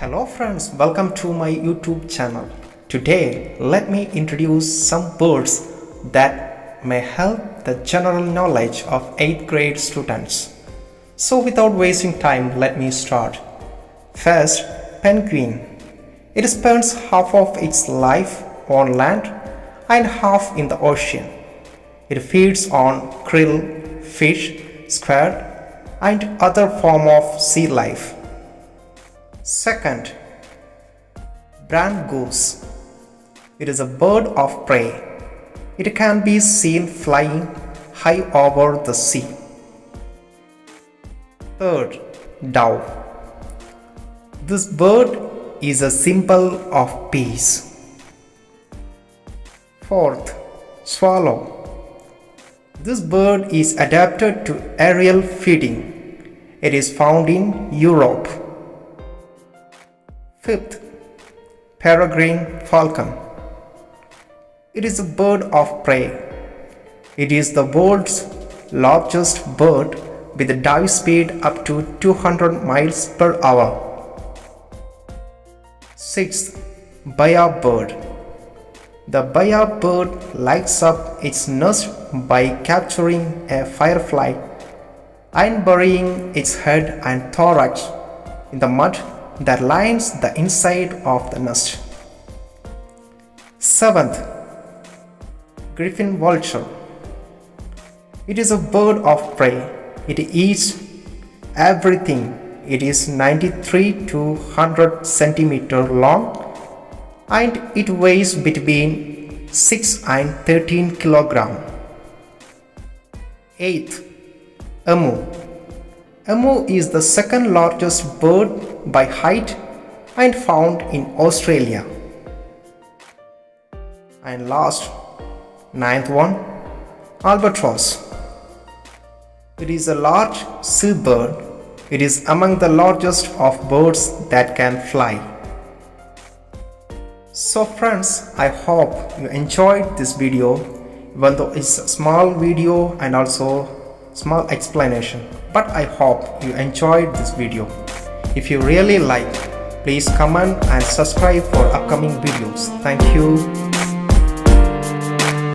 Hello friends, welcome to my YouTube channel. Today, let me introduce some birds that may help the general knowledge of 8th grade students. So without wasting time, let me start. First, Pangreen. It spends half of its life on land and half in the ocean. It feeds on krill, fish, squid, and other form of sea life. Second, Goose. It is a bird of prey. It can be seen flying high over the sea. Third, dove. This bird is a symbol of peace. Fourth, swallow. This bird is adapted to aerial feeding. It is found in Europe. Fifth, Peregrine falcon. It is a bird of prey. It is the world's largest bird with a dive speed up to 200 miles per hour. Sixth, bird. The bird lights up its nest by capturing a firefly and burying its head and thorax in the mud that lines the inside of the nest. Seventh, Griffin vulture. It is a bird of prey. It eats everything. It is 93 to 100 centimeters long and it weighs between 6 and 13 kilograms. Eighth, emu. Emu is the second largest bird by height and found in Australia. And last, ninth one, albatross. It is a large seabird. It is among the largest of birds that can fly. So friends, I hope you enjoyed this video, even though it's a small video and also small explanation, but I hope you enjoyed this video. If you really like, please comment and subscribe for upcoming videos. Thank you.